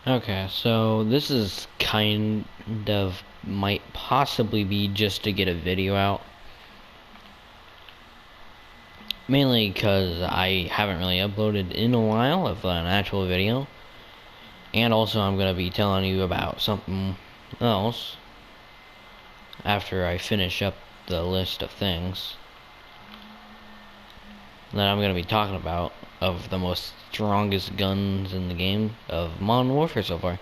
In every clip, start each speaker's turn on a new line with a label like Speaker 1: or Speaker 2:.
Speaker 1: Okay, so this is kind of might possibly be just to get a video out. Mainly because I haven't really uploaded in a while of an actual video. And also I'm going to be telling you about something else after I finish up the list of things that I'm going to be talking about of the most strongest guns in the game of Modern Warfare so far.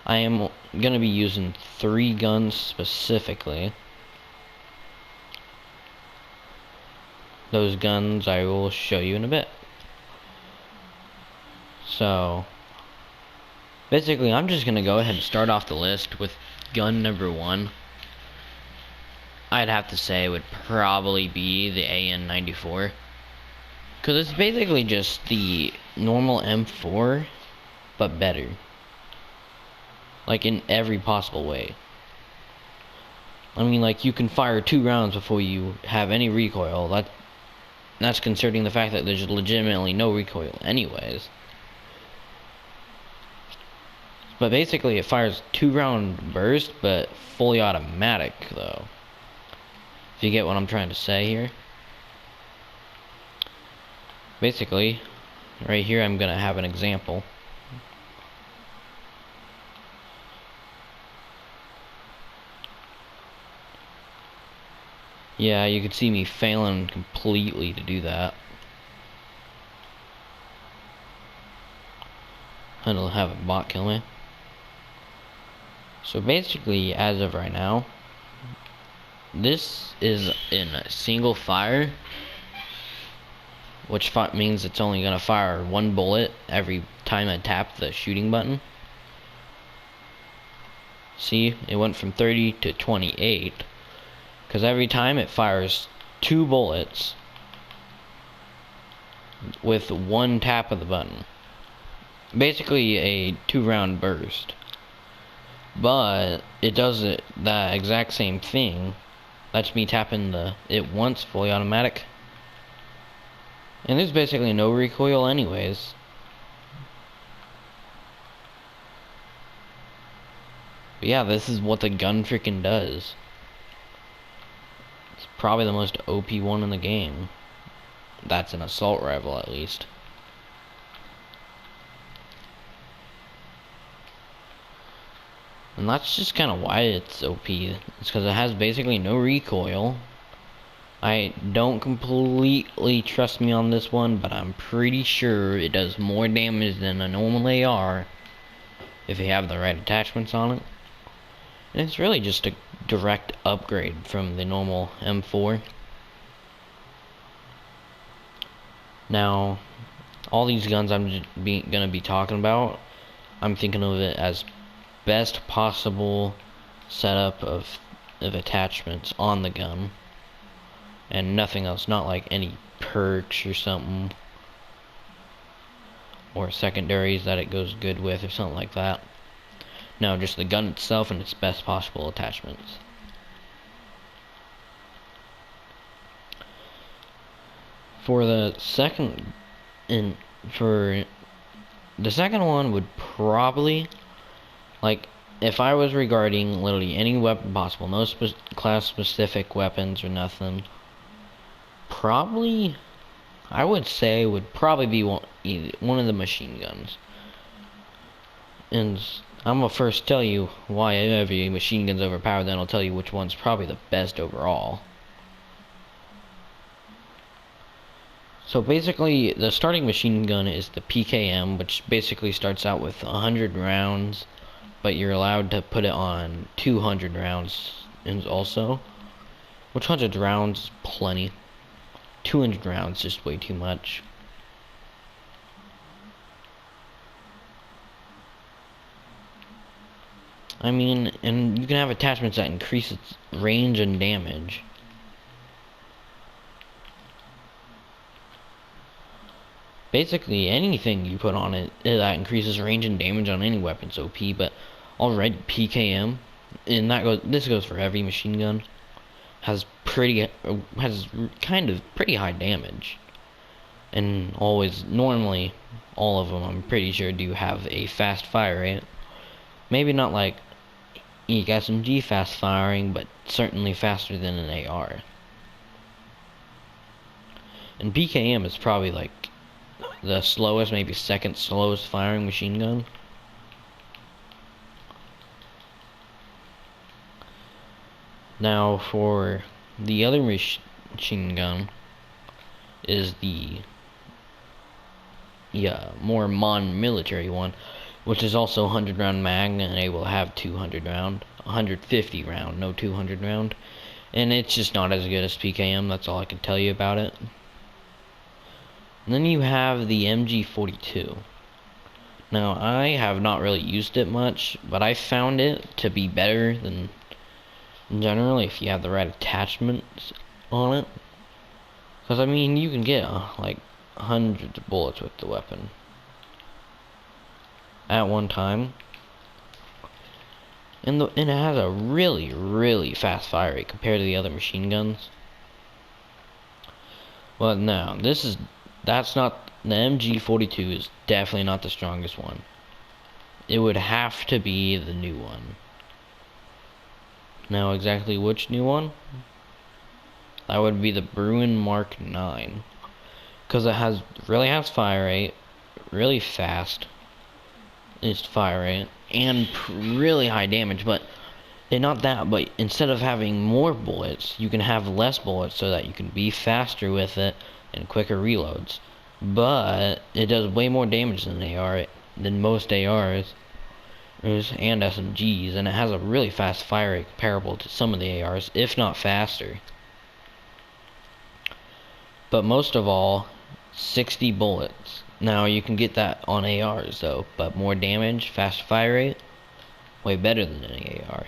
Speaker 1: I am going to be using 3 guns specifically. Those guns I will show you in a bit. So, basically I'm just going to go ahead and start off the list with gun number 1. I'd have to say it would probably be the AN-94. Because it's basically just the normal M4, but better. Like in every possible way. I mean, like, you can fire 2 rounds before you have any recoil. That's considering the fact that there's legitimately no recoil anyways. But basically it fires 2-round burst, but fully automatic though. If you get what I'm trying to say here. Basically, right here I'm gonna have an example. Yeah, you can see me failing completely to do that. I'm gonna have a bot kill me. So basically, as of right now, this is in a single fire, which means it's only gonna fire 1 bullet every time I tap the shooting button. See, it went from 30 to 28, because every time it fires 2 bullets with 1 tap of the button. Basically a 2-round burst. But it does that exact same thing. That's me tapping it once, fully automatic. And there's basically no recoil anyways. But yeah, this is what the gun freaking does. It's probably the most OP one in the game. That's an assault rifle at least. And that's just kind of why it's OP. It's because it has basically no recoil. I don't completely trust me on this one, but I'm pretty sure it does more damage than a normal AR if you have the right attachments on it. And it's really just a direct upgrade from the normal M4. Now, all these guns I'm gonna be talking about, I'm thinking of it as best possible setup of attachments on the gun and nothing else, not like any perks or something or secondaries that it goes good with or something like that. No, just the gun itself and its best possible attachments. For the second one would probably, like, if I was regarding literally any weapon possible, no class specific weapons or nothing, probably I would say would probably be one of the machine guns. And I'm gonna first tell you why every machine gun's overpowered, then I'll tell you which one's probably the best overall. So basically, the starting machine gun is the PKM, which basically starts out with 100 rounds, but you're allowed to put it on 200 rounds also. Which 100 rounds is plenty. 200 rounds is just way too much. I mean, and you can have attachments that increase its range and damage. Basically, anything you put on it that increases range and damage on any weapon's OP, but already PKM, and this goes for every machine gun, has kind of pretty high damage. and always, normally, all of them, I'm pretty sure, do have a fast fire rate. Maybe not like EK-SMG fast firing, but certainly faster than an AR. And PKM is probably like the slowest, maybe second slowest firing machine gun. Now for the other machine gun is the more modern military one, which is also 100 round mag, and it will have 200 round, 150 round, no 200 round, and it's just not as good as PKM. That's all I can tell you about it. And then you have the MG42. Now I have not really used it much, but I found it to be better than generally if you have the right attachments on it. Because I mean, you can get like hundreds of bullets with the weapon at one time, and it has a really fast fire rate compared to the other machine guns. But no, that's not, the MG42 is definitely not the strongest one. It would have to be the new one. Now exactly which new one? That would be the Bruen Mark 9. Because it really has fire rate, really fast its fire rate, and really high damage, but not that, but instead of having more bullets, you can have less bullets so that you can be faster with it and quicker reloads. But it does way more damage than than most ARs and SMGs, and it has a really fast fire rate comparable to some of the ARs, if not faster. But most of all, 60 bullets. Now you can get that on ARs though, but more damage, fast fire rate, way better than any AR.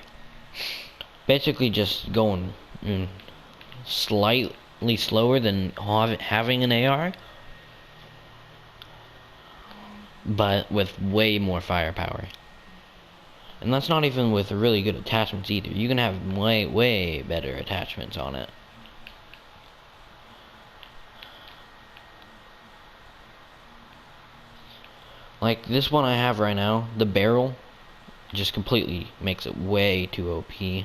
Speaker 1: Basically just going slightly slower than having an AR, but with way more firepower. And that's not even with really good attachments either. You can have way better attachments on it. Like this one I have right now, the barrel just completely makes it way too OP. I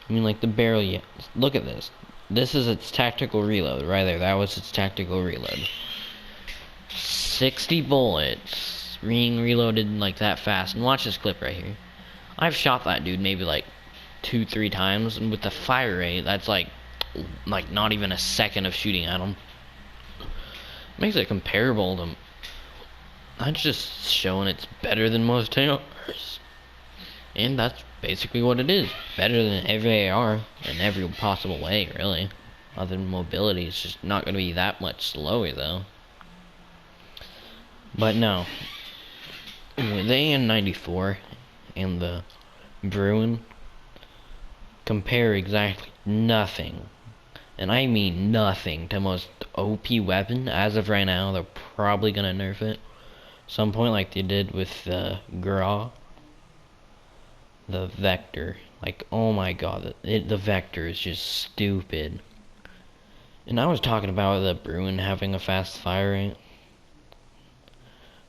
Speaker 1: mean, like the barrel, yeah, look at this. This is its tactical reload right there. That was its tactical reload. 60 bullets being reloaded like that fast. And watch this clip right here. I've shot that dude maybe like 2-3 times, and with the fire rate, that's like not even a second of shooting at him. Makes it comparable to. That's just showing it's better than most ARs. And that's basically what it is. Better than every AR in every possible way, really. Other than mobility, it's just not going to be that much slower, though. But no. With the AN-94 and the Bruen, compare exactly nothing. And I mean nothing to most OP weapon. As of right now, they're probably going to nerf it. Some point like they did with the GRAW, the Vector. Like, oh my god, the Vector is just stupid. And I was talking about the Bruen having a fast fire rate.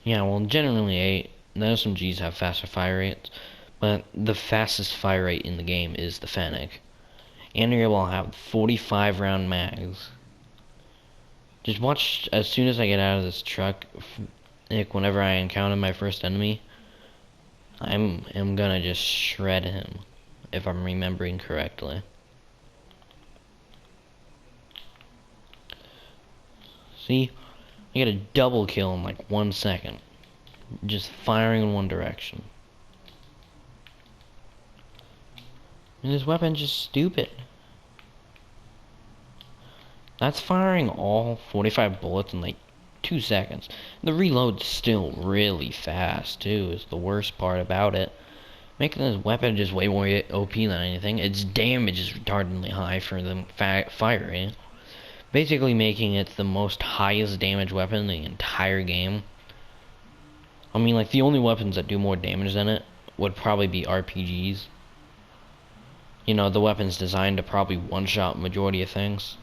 Speaker 1: Yeah, well, generally the SMGs have faster fire rates, but the fastest fire rate in the game is the Fennec. And you're able to have 45 round mags. Just watch, as soon as I get out of this truck, like whenever I encounter my first enemy, I'm gonna just shred him, if I'm remembering correctly. See, I get a double kill in like 1 second, just firing in one direction. And this weapon's just stupid. That's firing all 45 bullets in like 2 seconds. The reload's still really fast too, is the worst part about it. Making this weapon just way more OP than anything. Its damage is retardedly high for the fire rate. Basically making it the most highest damage weapon in the entire game. I mean, like, the only weapons that do more damage than it would probably be RPGs. You know, the weapons designed to probably one-shot majority of things.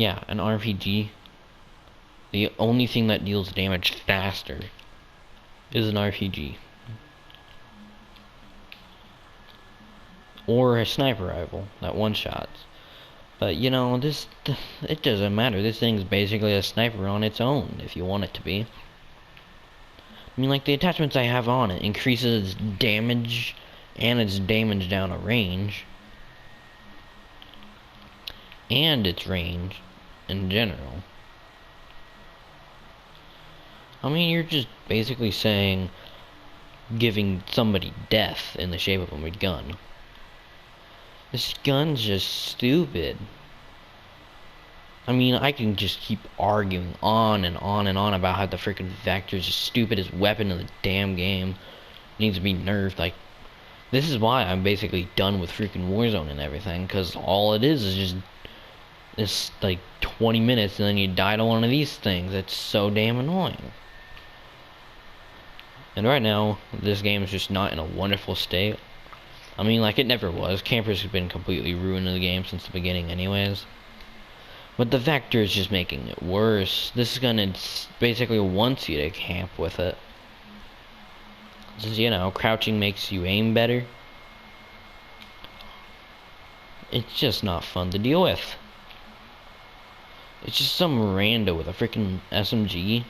Speaker 1: Yeah, an RPG. The only thing that deals damage faster is an RPG. Or a sniper rifle that one-shots. But, you know, it doesn't matter. This thing's basically a sniper on its own, if you want it to be. I mean, like, the attachments I have on it increases damage and its damage down a range. And its range in general. I mean, you're just basically saying giving somebody death in the shape of a gun. This gun's just stupid. I mean, I can just keep arguing on and on and on about how the freaking Vector's the stupidest weapon in the damn game. It needs to be nerfed. Like, this is why I'm basically done with freaking Warzone and everything, because all it is just it's like 20 minutes and then you die to one of these things. It's so damn annoying. And right now, this game is just not in a wonderful state. I mean, like, it never was. Campers have been completely ruining the game since the beginning anyways. But the Vector is just making it worse. This gun basically wants you to camp with it. Since, you know, crouching makes you aim better. It's just not fun to deal with. It's just some rando with a freaking SMG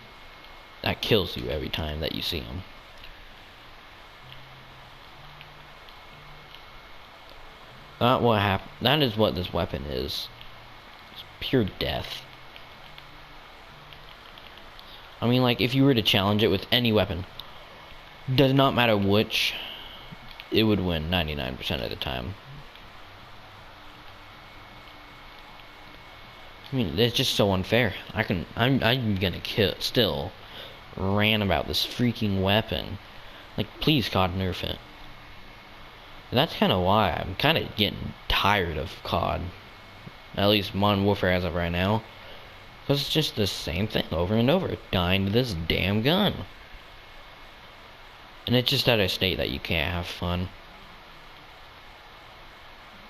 Speaker 1: that kills you every time that you see him. That is what this weapon is. It's pure death. I mean, like, if you were to challenge it with any weapon, does not matter which, it would win 99% of the time. I mean, it's just so unfair. I'm gonna still rant about this freaking weapon. Like, please, COD, nerf it. And that's kind of why I'm kind of getting tired of COD. At least Modern Warfare as of right now. Because it's just the same thing over and over. Dying to this damn gun. And it's just at a state that you can't have fun.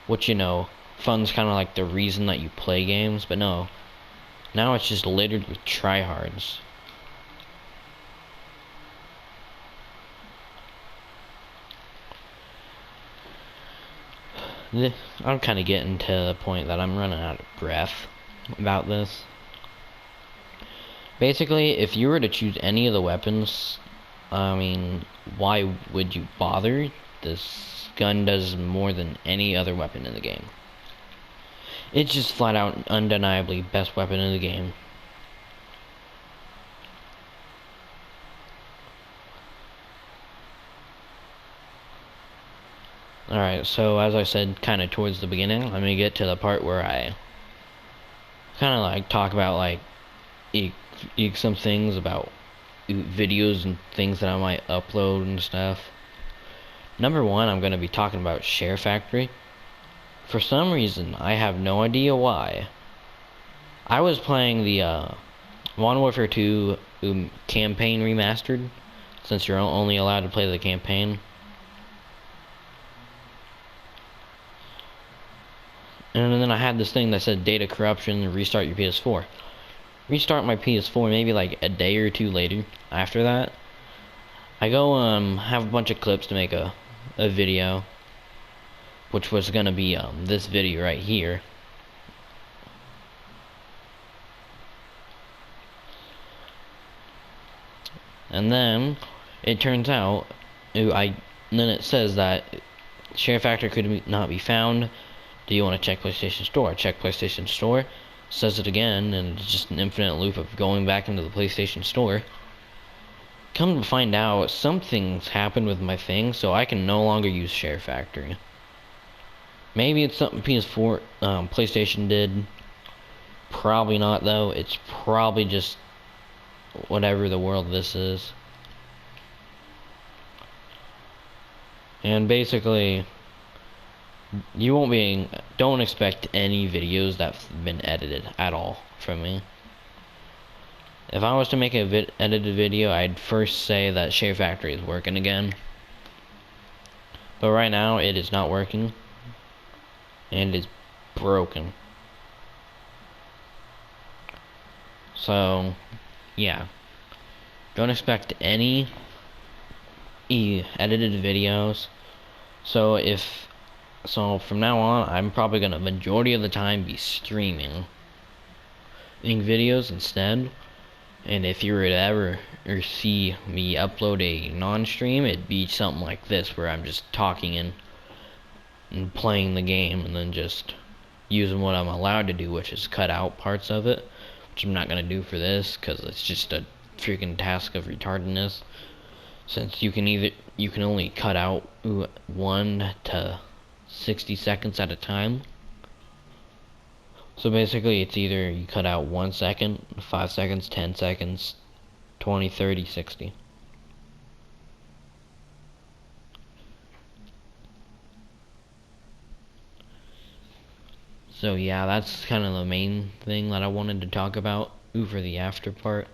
Speaker 1: Which, you know, fun's kind of like the reason that you play games. But no. Now it's just littered with tryhards. I'm kind of getting to the point that I'm running out of breath about this. Basically, if you were to choose any of the weapons, I mean, why would you bother? This gun does more than any other weapon in the game. It's just flat out, undeniably best weapon in the game. Alright, so as I said kind of towards the beginning, let me get to the part where I kind of like talk about like some things about videos and things that I might upload and stuff. Number one, I'm going to be talking about Share Factory. For some reason, I have no idea why. I was playing the Modern Warfare 2 campaign remastered, since you're only allowed to play the campaign. And then I had this thing that said data corruption, restart your PS4. Restart my PS4 maybe like a day or two later after that. I go have a bunch of clips to make a video, which was gonna be this video right here. And then it turns out then it says that Share Factory could not be found. Do you want to check PlayStation Store? Check PlayStation Store. Says it again, and it's just an infinite loop of going back into the PlayStation Store. Come to find out, something's happened with my thing, so I can no longer use Share Factory. Maybe it's something PS4, PlayStation did. Probably not, though. It's probably just whatever the world this is. And basically, don't expect any videos that've been edited at all from me. If I was to make a edited video, I'd first say that Share Factory is working again. But right now, it is not working. And it's broken. So yeah, don't expect any edited videos. So from now on, I'm probably gonna majority of the time be streaming videos instead. And if you were to ever or see me upload a non-stream, it'd be something like this, where I'm just talking and playing the game, and then just using what I'm allowed to do, which is cut out parts of it, which I'm not gonna do for this, because it's just a freaking task of retardedness. Since you can only cut out 1 to 60 seconds at a time. So basically, it's either you cut out 1 second, 5 seconds, 10 seconds, 20, 30, 60. So yeah, that's kind of the main thing that I wanted to talk about. For the after part.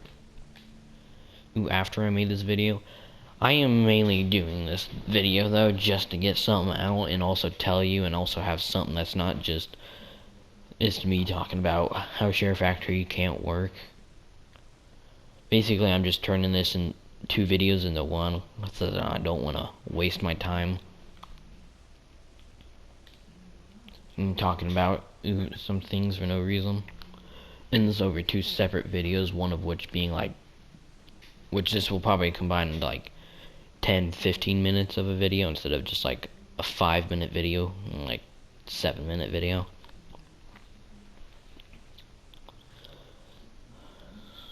Speaker 1: After I made this video. I am mainly doing this video though just to get something out, and also tell you, and also have something that's not just it's me talking about how Sheriff Factory can't work. Basically, I'm just turning this in 2 videos into one, so that I don't want to waste my time. I'm talking about some things for no reason. And this over 2 separate videos, one of which being like, which this will probably combine into like 10-15 minutes of a video, instead of just like a 5-minute video and like 7-minute video.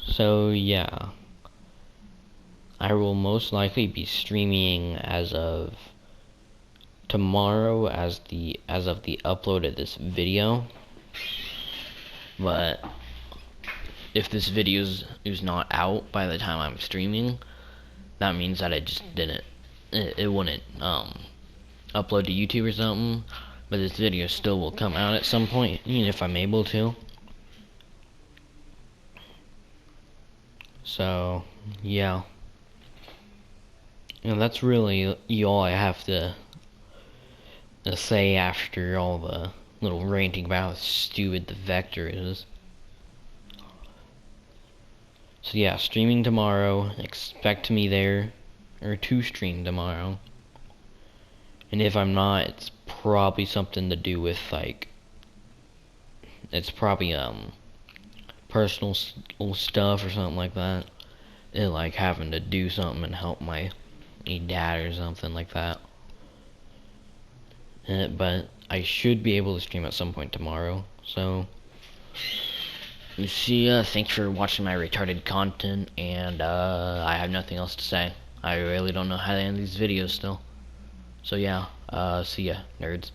Speaker 1: So yeah, I will most likely be streaming as of tomorrow as of the upload of this video. But if this video is not out by the time I'm streaming, that means that it just didn't, it wouldn't upload to YouTube or something. But this video still will come out at some point, even if I'm able to. So yeah, and that's really all I have to say after all the little ranting about how stupid the Vector is. So yeah, streaming tomorrow. Expect me there, or to stream tomorrow. And if I'm not, it's probably something to do with like, it's probably personal stuff or something like that. And like having to do something and help my dad or something like that. But I should be able to stream at some point tomorrow. So see ya. Thanks for watching my retarded content, and I have nothing else to say. I really don't know how to end these videos still. So yeah, see ya, nerds.